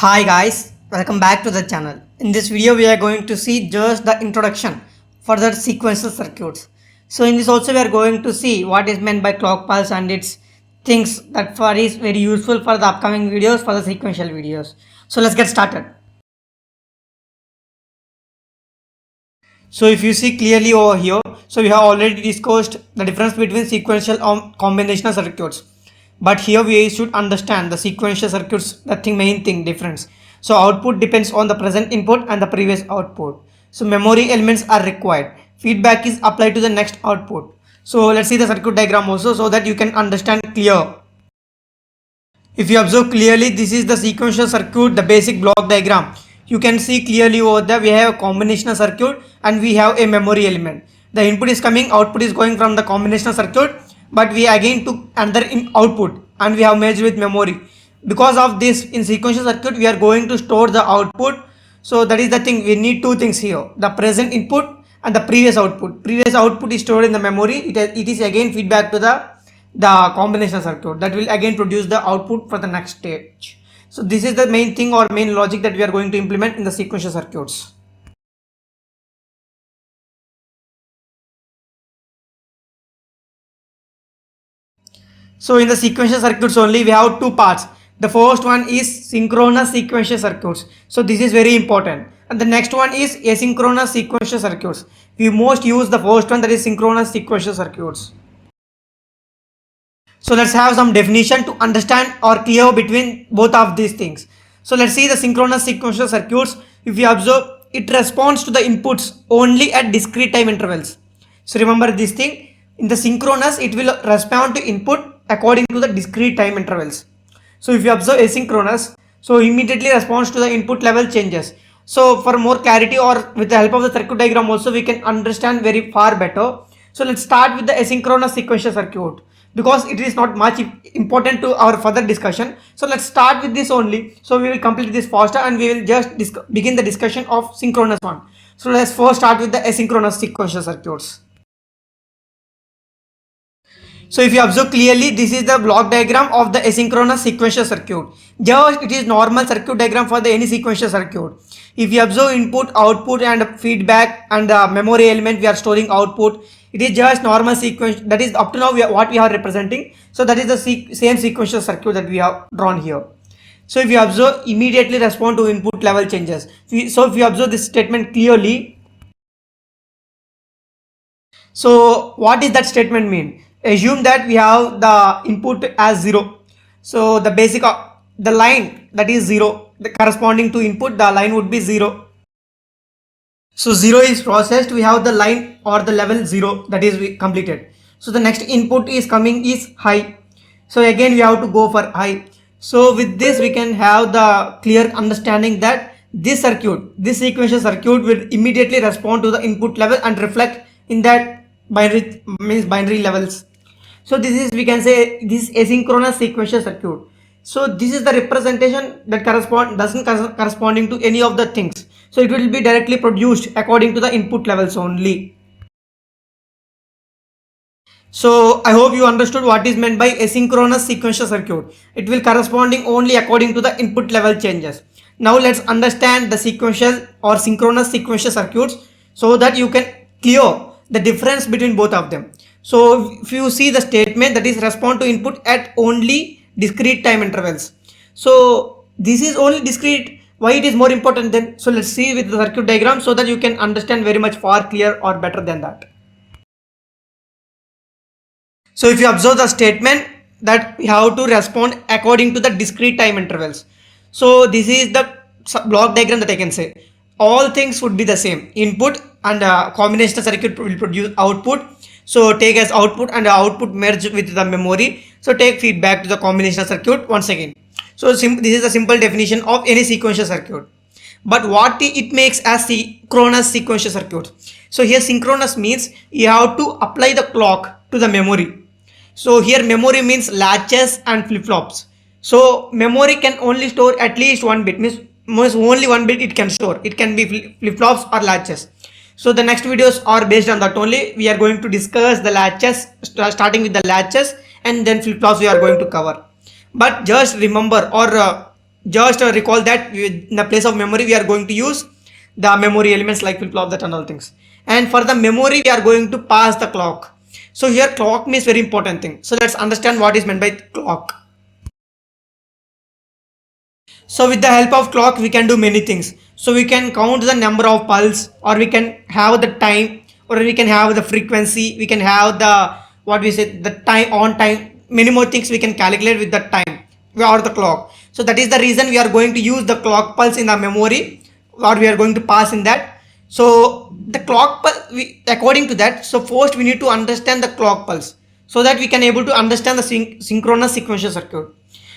Hi guys, welcome back to the channel. In this video we are going to see just the introduction for the sequential circuits. So in this also we are going to see what is meant by clock pulse and its things that for is very useful for the upcoming videos for the sequential videos. So let's get started. So if you see clearly over here, so we have already discussed the difference between sequential and combinational circuits. But here we should understand the sequential circuits, main thing difference. So output depends on the present input and the previous output. So memory elements are required. Feedback is applied to the next output. So let's see the circuit diagram also so that you can understand clear. If you observe clearly, this is the sequential circuit, the basic block diagram. You can see clearly over there we have a combinational circuit and we have a memory element. The input is coming, output is going from the combinational circuit, but we again took another output and we have merged with memory. Because of this, in sequential circuit we are going to store the output. So that is the thing, we need two things here, the present input and the previous output. Previous output is stored in the memory, it is again feedback to the combination circuit that will again produce the output for the next stage. So this is the main thing or main logic that we are going to implement in the sequential circuits. So in the sequential circuits only we have two parts. The first one is synchronous sequential circuits. So this is very important. And the next one is asynchronous sequential circuits. We most use the first one, that is synchronous sequential circuits. So let's have some definition to understand or clear between both of these things. So let's see the synchronous sequential circuits. If you observe, it responds to the inputs only at discrete time intervals. So remember this thing, in the synchronous it will respond to input according to the discrete time intervals. So if you observe asynchronous, so immediately responds to the input level changes. So for more clarity or with the help of the circuit diagram also we can understand very far better. So let's start with the asynchronous sequential circuit because it is not much important to our further discussion. So let's start with this only. So we will complete this faster and we will just begin the discussion of synchronous one. So let's first start with the asynchronous sequential circuits. So if you observe clearly, this is the block diagram of the asynchronous sequential circuit. Just it is normal circuit diagram for the any sequential circuit. If you observe input, output and feedback and the memory element, we are storing output. It is just normal sequence. That is up to now what we are representing. So that is the same sequential circuit that we have drawn here. So if you observe, immediately respond to input level changes. So if you observe this statement clearly, so what does that statement mean? Assume that we have the input as 0. So the basic the line that is 0, the corresponding to input, the line would be 0. So 0 is processed, we have the line or the level 0 that is completed. So the next input is coming is high. So again we have to go for high. So with this we can have the clear understanding that this sequential circuit will immediately respond to the input level and reflect in that binary levels. So this is, we can say, this asynchronous sequential circuit. So this is the representation that doesn't corresponding to any of the things. So it will be directly produced according to the input levels only. So I hope you understood what is meant by asynchronous sequential circuit. It will corresponding only according to the input level changes. Now let's understand the sequential or synchronous sequential circuits so that you can clear the difference between both of them. So if you see the statement, that is respond to input at only discrete time intervals. So this is only discrete. Why it is more important then? So let's see with the circuit diagram so that you can understand very much far clear or better than that. So if you observe the statement that we have to respond according to the discrete time intervals. So this is the block diagram that I can say. All things would be the same. Input and combinational circuit will produce output. So take as output and the output merge with the memory. So take feedback to the combinational circuit once again. So this is the simple definition of any sequential circuit. But what it makes as synchronous sequential circuit. So here synchronous means you have to apply the clock to the memory. So here memory means latches and flip-flops. So memory can only store at least one bit, means only one bit it can store. It can be flip-flops or latches. So the next videos are based on that only. We are going to discuss the latches, starting with the latches and then flip-flops we are going to cover. But just remember or just recall that in the place of memory we are going to use the memory elements like flip-flop, that and all things. And for the memory we are going to pass the clock. So here clock means very important thing. So let's understand what is meant by clock. So with the help of clock we can do many things. So we can count the number of pulse, or we can have the time, or we can have the frequency, we can have the what we say the time on time, many more things we can calculate with the time or the clock. So that is the reason we are going to use the clock pulse in the memory, or we are going to pass in that. So the clock pulse, according to that, so first we need to understand the clock pulse so that we can able to understand the synchronous sequential circuit.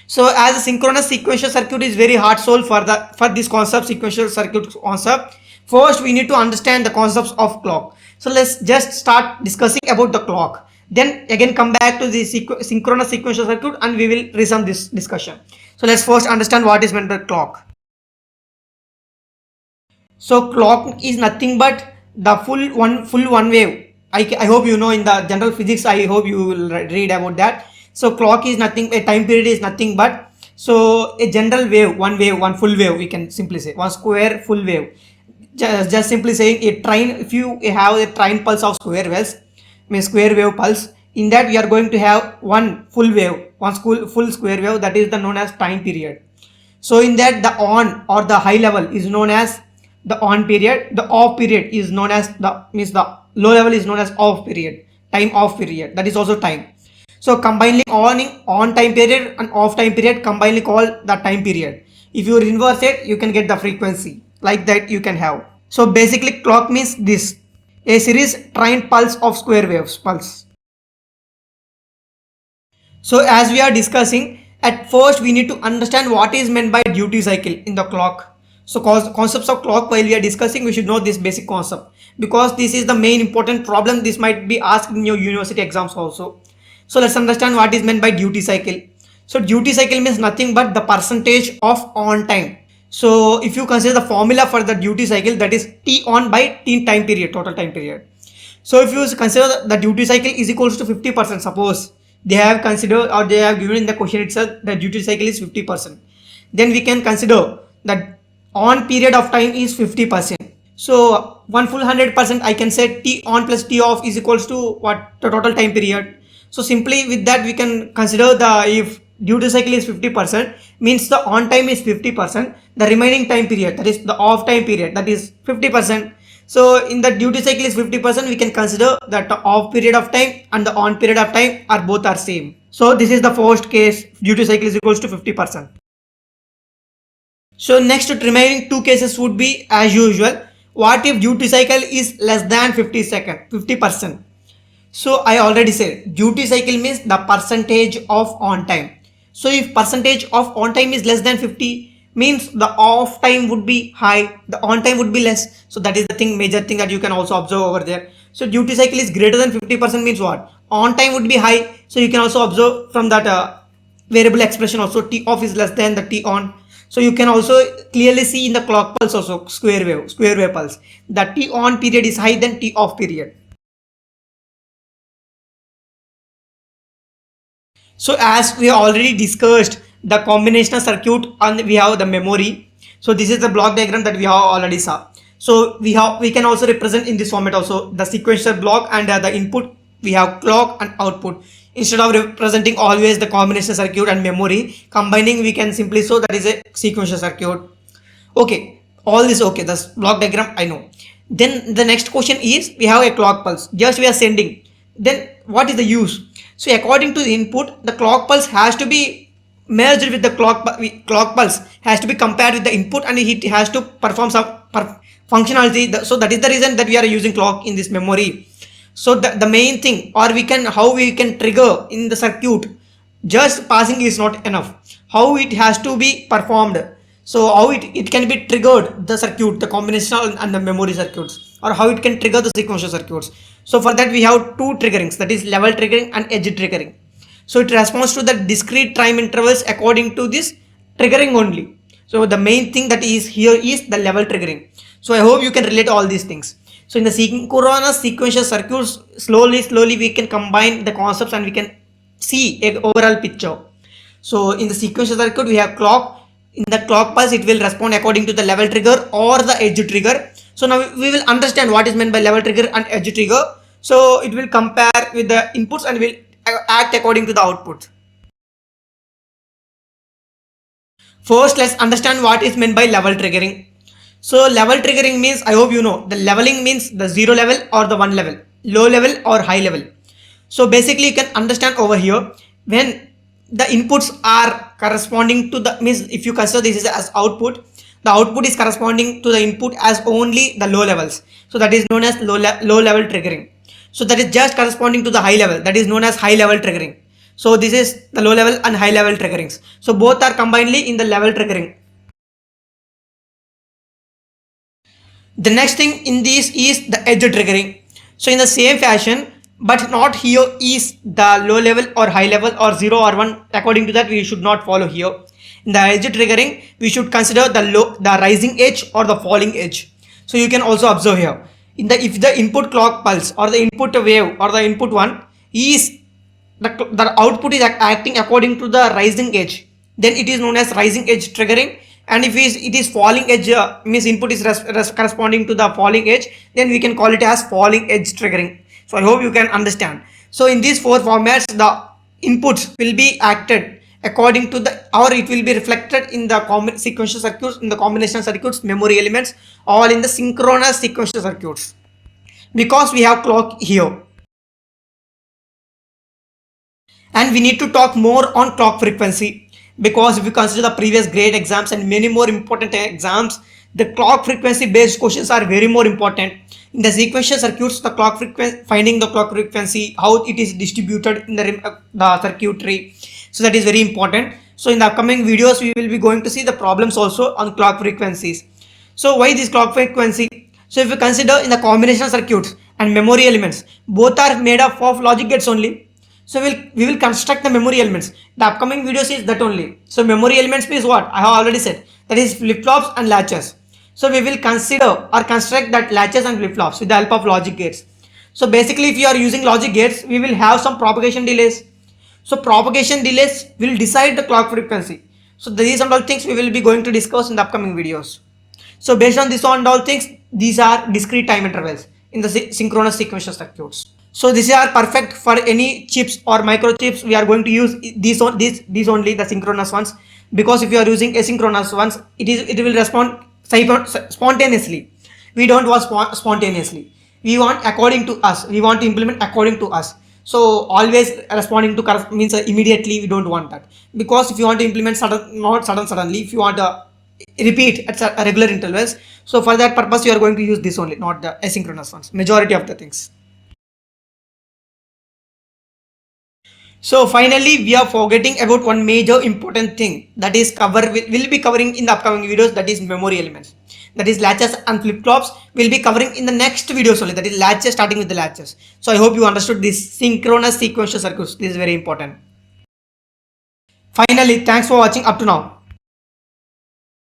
So as a synchronous sequential circuit is very hard solve for this concept, sequential circuit concept. First we need to understand the concepts of clock. So let's just start discussing about the clock. Then again come back to the synchronous sequential circuit and we will resume this discussion. So let's first understand what is meant by clock. So clock is nothing but the full one wave. I hope you know in the general physics, I hope you will read about that. So clock is nothing, a time period is nothing but so a general wave, one full wave, we can simply say one square full wave. Just simply saying a train, if you have a train pulse of square waves, means square wave pulse, in that we are going to have one full wave, full square wave, that is the known as time period. So in that the on or the high level is known as the on period, the off period is known as the low level is known as off period, time off period, that is also time. So combinedly on time period and off time period combinedly called the time period. If you inverse it, you can get the frequency like that you can have. So basically clock means this, a series trained pulse of square waves pulse. So as we are discussing, at first we need to understand what is meant by duty cycle in the clock. So concepts of clock, while we are discussing, we should know this basic concept, because this is the main important problem. This might be asked in your university exams also. So let's understand what is meant by duty cycle. So duty cycle means nothing but the percentage of on time. So if you consider the formula for the duty cycle, that is T on by T time period, total time period. So if you consider the duty cycle is equals to 50%, suppose they have considered or they have given in the question itself the duty cycle is 50%, then we can consider that on period of time is 50%. So one full 100%, I can say T on plus T off is equals to what, the total time period. So simply with that we can consider the, if duty cycle is 50%, means the on time is 50%, the remaining time period, that is the off time period, that is 50%. So in the duty cycle is 50%, we can consider that the off period of time and the on period of time are both are same. So this is the first case, duty cycle is equals to 50%. So next remaining two cases would be as usual. What if duty cycle is less than 50%? So I already said duty cycle means the percentage of on time. So if percentage of on time is less than 50, means the off time would be high, the on time would be less. So that is the thing, major thing that you can also observe over there. So duty cycle is greater than 50% means what? On time would be high. So you can also observe from that variable expression also, T off is less than the T on. So you can also clearly see in the clock pulse also, square wave pulse, the T on period is high than T off period. So as we already discussed the combinational circuit and we have the memory. So this is the block diagram that we have already saw. So we can also represent in this format also the sequential block, and the input we have clock and output. Instead of representing always the combinational circuit and memory combining, we can simply show that is a sequential circuit. Okay, all this okay, this block diagram I know. Then the next question is, we have a clock pulse, just we are sending. Then what is the use? So according to the input, the clock pulse has to be merged with the clock pulse, has to be compared with the input, and it has to perform some functionality. So that is the reason that we are using clock in this memory. So the main thing, or how we can trigger in the circuit, just passing is not enough. How it has to be performed. So how it can be triggered, the circuit, the combinational and the memory circuits, or how it can trigger the sequential circuits. So for that we have two triggerings, that is level triggering and edge triggering. So it responds to the discrete time intervals according to this triggering only. So the main thing that is here is the level triggering. So I hope you can relate all these things. So in the synchronous sequential circuits, slowly we can combine the concepts and we can see an overall picture. So in the sequential circuit we have clock, In the clock pulse, it will respond according to the level trigger or the edge trigger. So now we will understand what is meant by level trigger and edge trigger. So it will compare with the inputs and will act according to the output. First, let's understand what is meant by level triggering. So level triggering means, I hope you know, the leveling means the 0 level or the 1 level, low level or high level. So basically you can understand over here, when the inputs are corresponding to the, means if you consider this as output, the output is corresponding to the input as only the low levels. So that is known as low level triggering. So that is just corresponding to the high level, that is known as high level triggering. So this is the low level and high level triggerings. So both are combinedly in the level triggering. The next thing in this is the edge triggering. So in the same fashion, but not here is the low level or high level or 0 or 1. According to that, we should not follow here. In the edge triggering, we should consider the rising edge or the falling edge. So you can also observe here. If the input clock pulse or the input wave or the input one is the output is acting according to the rising edge, then it is known as rising edge triggering. And if it is falling edge, means input is corresponding to the falling edge, then we can call it as falling edge triggering. So I hope you can understand. So in these four formats, the inputs will be acted according to the, or it will be reflected in the sequential circuits, in the combination circuits, memory elements, all in the synchronous sequential circuits, because we have clock here. And we need to talk more on clock frequency, because if you consider the previous grade exams and many more important exams, the clock frequency based questions are very more important. In the sequential circuits, the clock frequency, finding the clock frequency, how it is distributed in the circuitry, so that is very important. So in the upcoming videos, we will be going to see the problems also on clock frequencies. So why this clock frequency? So if you consider in the combination circuits and memory elements, both are made up of logic gates only. So we will construct the memory elements. The upcoming videos is that only. So memory elements is what I have already said, that is flip-flops and latches. So we will consider or construct that latches and flip-flops with the help of logic gates. So basically, if you are using logic gates, we will have some propagation delays. So propagation delays will decide the clock frequency. So these are all things we will be going to discuss in the upcoming videos. So based on this and all things, these are discrete time intervals in the synchronous sequential circuits. So these are perfect for any chips or microchips. We are going to use these only, the synchronous ones, because if you are using asynchronous ones, it will respond spontaneously. We don't want spontaneously. We want according to us. We want to implement according to us. So always responding to means immediately, we don't want that, because if you want to implement not suddenly, if you want to repeat at regular intervals, so for that purpose you are going to use this only, not the asynchronous ones, majority of the things. So finally, we are forgetting about one major important thing, that is we'll be covering in the upcoming videos, that is memory elements, that is latches and flip-flops. We'll be covering in the next videos only, that is latches, starting with the latches. So I hope you understood this synchronous sequential circuits. This is very important. Finally, thanks for watching up to now.